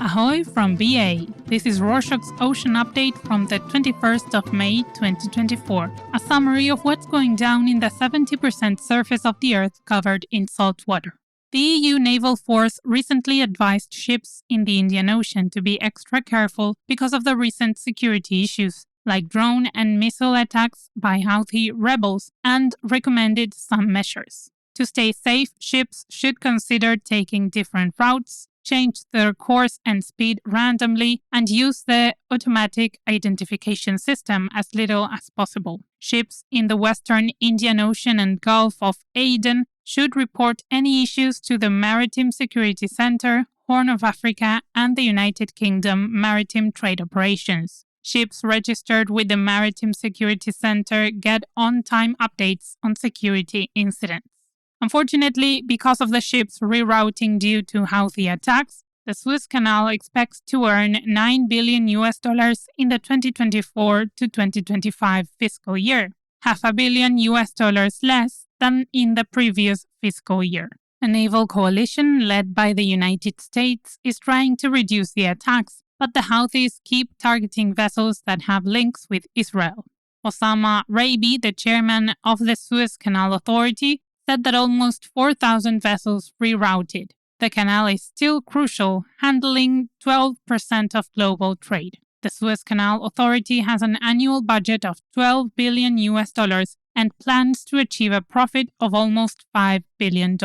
Ahoy from BA! This is Rorshok's Ocean Update from the 21st of May 2024, a summary of what's going down in the 70% surface of the Earth covered in salt water. The EU Naval Force recently advised ships in the Indian Ocean to be extra careful because of the recent security issues, like drone and missile attacks by Houthi rebels, and recommended some measures. To stay safe, ships should consider taking different routes, change their course and speed randomly, and use the automatic identification system as little as possible. Ships in the Western Indian Ocean and Gulf of Aden should report any issues to the Maritime Security Center, Horn of Africa, and the United Kingdom Maritime Trade Operations. Ships registered with the Maritime Security Center get on-time updates on security incidents. Unfortunately, because of the ship's rerouting due to Houthi attacks, the Suez Canal expects to earn $9 billion in the 2024 to 2025 fiscal year, $500 million less than in the previous fiscal year. A naval coalition led by the United States is trying to reduce the attacks, but the Houthis keep targeting vessels that have links with Israel. Osama Rabi, the chairman of the Suez Canal Authority, said that almost 4,000 vessels rerouted. The canal is still crucial, handling 12% of global trade. The Suez Canal Authority has an annual budget of $12 billion and plans to achieve a profit of almost $5 billion.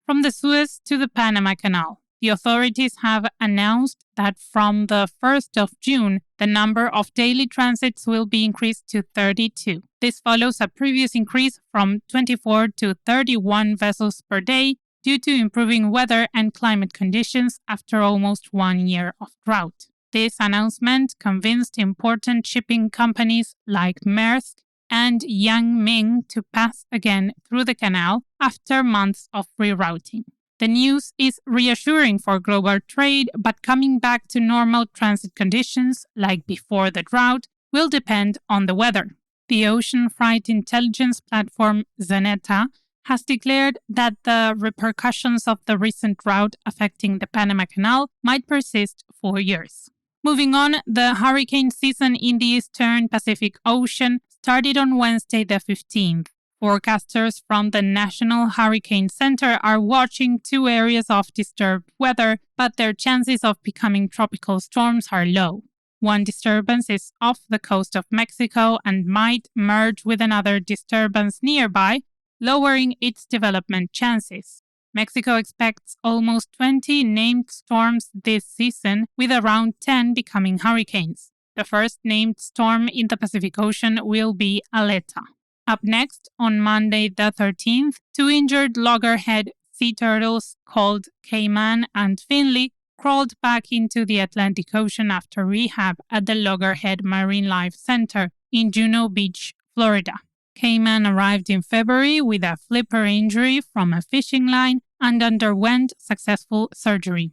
From the Suez to the Panama Canal, the authorities have announced that from the 1st of June, the number of daily transits will be increased to 32. This follows a previous increase from 24 to 31 vessels per day due to improving weather and climate conditions after almost 1 year of drought. This announcement convinced important shipping companies like Maersk and Yang Ming to pass again through the canal after months of rerouting. The news is reassuring for global trade, but coming back to normal transit conditions, like before the drought, will depend on the weather. The ocean freight intelligence platform Zaneta has declared that the repercussions of the recent drought affecting the Panama Canal might persist for years. Moving on, the hurricane season in the Eastern Pacific Ocean started on Wednesday the 15th. Forecasters from the National Hurricane Center are watching 2 areas of disturbed weather, but their chances of becoming tropical storms are low. One disturbance is off the coast of Mexico and might merge with another disturbance nearby, lowering its development chances. Mexico expects almost 20 named storms this season, with around 10 becoming hurricanes. The first named storm in the Pacific Ocean will be Aleta. Up next, on Monday the 13th, 2 injured loggerhead sea turtles called Cayman and Finley crawled back into the Atlantic Ocean after rehab at the Loggerhead Marine Life Center in Juno Beach, Florida. Cayman arrived in February with a flipper injury from a fishing line and underwent successful surgery.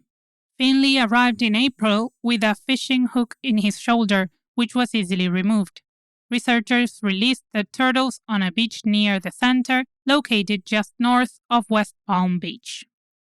Finley arrived in April with a fishing hook in his shoulder, which was easily removed. Researchers released the turtles on a beach near the center, located just north of West Palm Beach.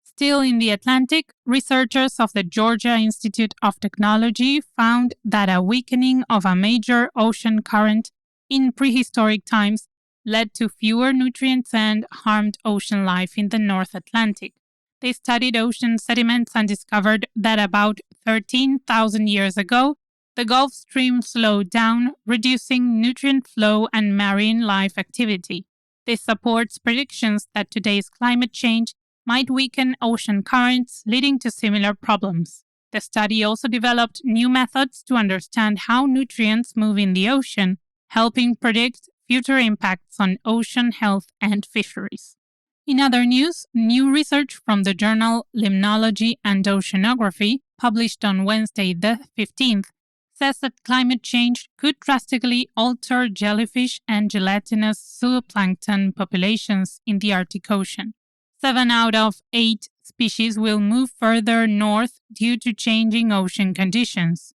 Still in the Atlantic, researchers of the Georgia Institute of Technology found that a weakening of a major ocean current in prehistoric times led to fewer nutrients and harmed ocean life in the North Atlantic. They studied ocean sediments and discovered that about 13,000 years ago, the Gulf Stream slowed down, reducing nutrient flow and marine life activity. This supports predictions that today's climate change might weaken ocean currents, leading to similar problems. The study also developed new methods to understand how nutrients move in the ocean, helping predict future impacts on ocean health and fisheries. In other news, new research from the journal Limnology and Oceanography, published on Wednesday the 15th, says that climate change could drastically alter jellyfish and gelatinous zooplankton populations in the Arctic Ocean. 7 out of 8 species will move further north due to changing ocean conditions.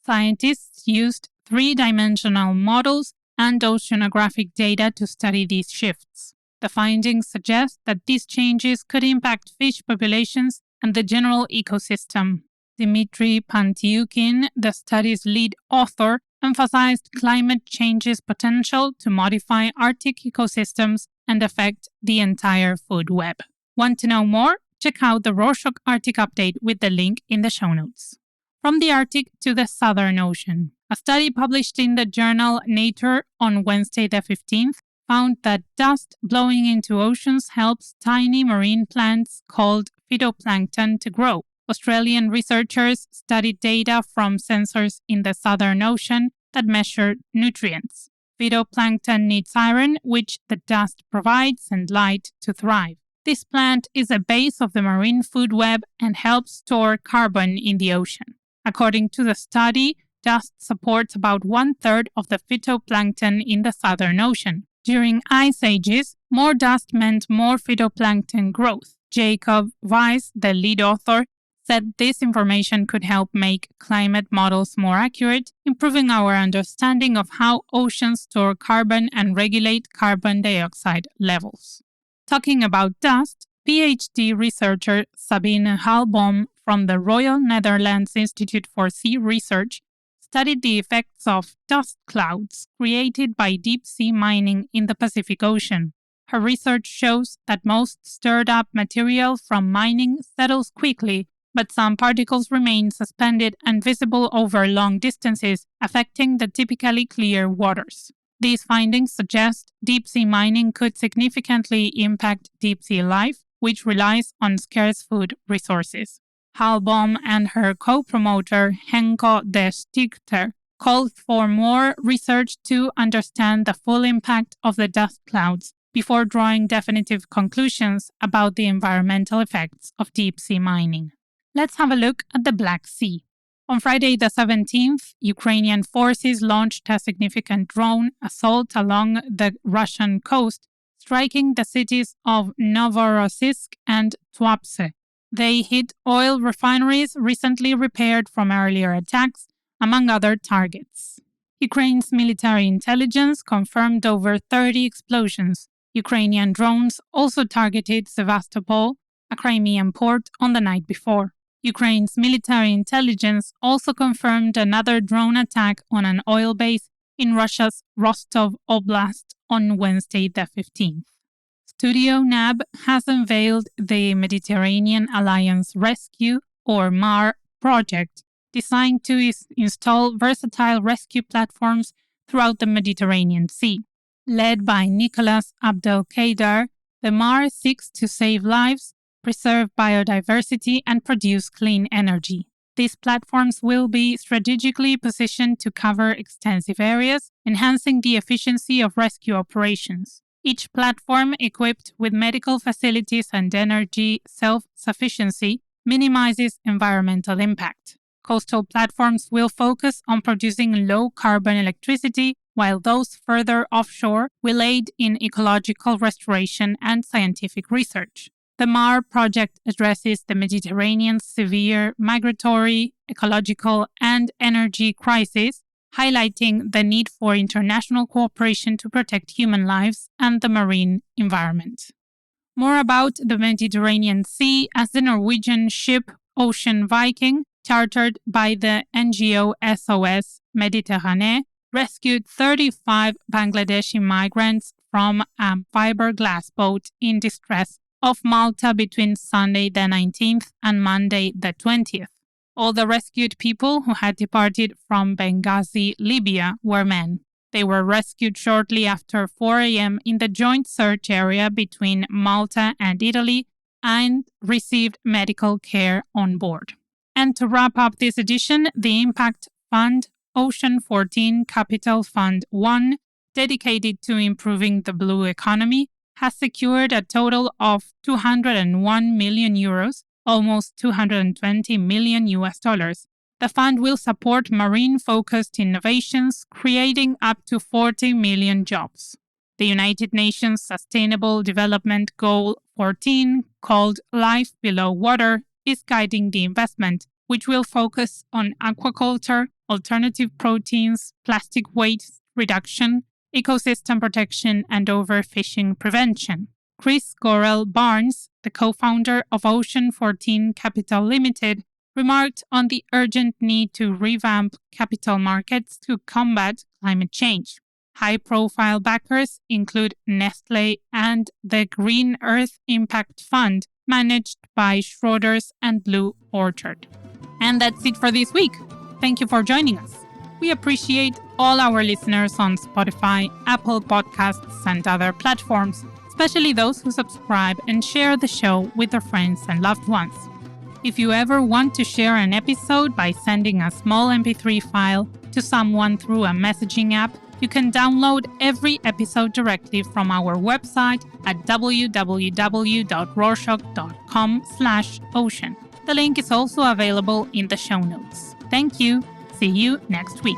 Scientists used 3-dimensional models and oceanographic data to study these shifts. The findings suggest that these changes could impact fish populations and the general ecosystem. Dmitry Pantyukin, the study's lead author, emphasized climate change's potential to modify Arctic ecosystems and affect the entire food web. Want to know more? Check out the Rorshok Arctic update with the link in the show notes. From the Arctic to the Southern Ocean. A study published in the journal Nature on Wednesday the 15th found that dust blowing into oceans helps tiny marine plants called phytoplankton to grow. Australian researchers studied data from sensors in the Southern Ocean that measured nutrients. Phytoplankton needs iron, which the dust provides, and light to thrive. This plant is a base of the marine food web and helps store carbon in the ocean. According to the study, dust supports about 1/3 of the phytoplankton in the Southern Ocean. During ice ages, more dust meant more phytoplankton growth. Jacob Weiss, the lead author, said this information could help make climate models more accurate, improving our understanding of how oceans store carbon and regulate carbon dioxide levels. Talking about dust, PhD researcher Sabine Halboom from the Royal Netherlands Institute for Sea Research studied the effects of dust clouds created by deep-sea mining in the Pacific Ocean. Her research shows that most stirred-up material from mining settles quickly, but some particles remain suspended and visible over long distances, affecting the typically clear waters. These findings suggest deep-sea mining could significantly impact deep-sea life, which relies on scarce food resources. Halboom and her co-promoter Henko de Stichter called for more research to understand the full impact of the dust clouds before drawing definitive conclusions about the environmental effects of deep-sea mining. Let's have a look at the Black Sea. On Friday the 17th, Ukrainian forces launched a significant drone assault along the Russian coast, striking the cities of Novorossiysk and Tuapse. They hit oil refineries recently repaired from earlier attacks, among other targets. Ukraine's military intelligence confirmed over 30 explosions. Ukrainian drones also targeted Sevastopol, a Crimean port, on the night before. Ukraine's military intelligence also confirmed another drone attack on an oil base in Russia's Rostov Oblast on Wednesday the 15th. Studio NAB has unveiled the Mediterranean Alliance Rescue, or MAR, project, designed to install versatile rescue platforms throughout the Mediterranean Sea. Led by Nicholas Abdelkader, the MAR seeks to save lives, preserve biodiversity, and produce clean energy. These platforms will be strategically positioned to cover extensive areas, enhancing the efficiency of rescue operations. Each platform, equipped with medical facilities and energy self-sufficiency, minimizes environmental impact. Coastal platforms will focus on producing low-carbon electricity, while those further offshore will aid in ecological restoration and scientific research. The MAR project addresses the Mediterranean's severe migratory, ecological, and energy crisis, highlighting the need for international cooperation to protect human lives and the marine environment. More about the Mediterranean Sea as the Norwegian ship Ocean Viking, chartered by the NGO SOS Méditerranée, rescued 35 Bangladeshi migrants from a fiberglass boat in distress off Malta between Sunday the 19th and Monday the 20th. All the rescued people who had departed from Benghazi, Libya, were men. They were rescued shortly after 4 a.m. in the joint search area between Malta and Italy and received medical care on board. And to wrap up this edition, the Impact Fund Ocean 14 Capital Fund 1, dedicated to improving the blue economy, has secured a total of 201 million euros, almost $220 million. The fund will support marine-focused innovations, creating up to 40 million jobs. The United Nations Sustainable Development Goal 14, called Life Below Water, is guiding the investment, which will focus on aquaculture, alternative proteins, plastic waste reduction, ecosystem protection and overfishing prevention. Chris Gorrell-Barnes, the co-founder of Ocean 14 Capital Limited, remarked on the urgent need to revamp capital markets to combat climate change. High-profile backers include Nestlé and the Green Earth Impact Fund, managed by Schroders and Blue Orchard. And that's it for this week. Thank you for joining us. We appreciate all our listeners on Spotify, Apple Podcasts, and other platforms, especially those who subscribe and share the show with their friends and loved ones. If you ever want to share an episode by sending a small MP3 file to someone through a messaging app, you can download every episode directly from our website at www.rorshok.com/ocean. The link is also available in the show notes. Thank you. See you next week.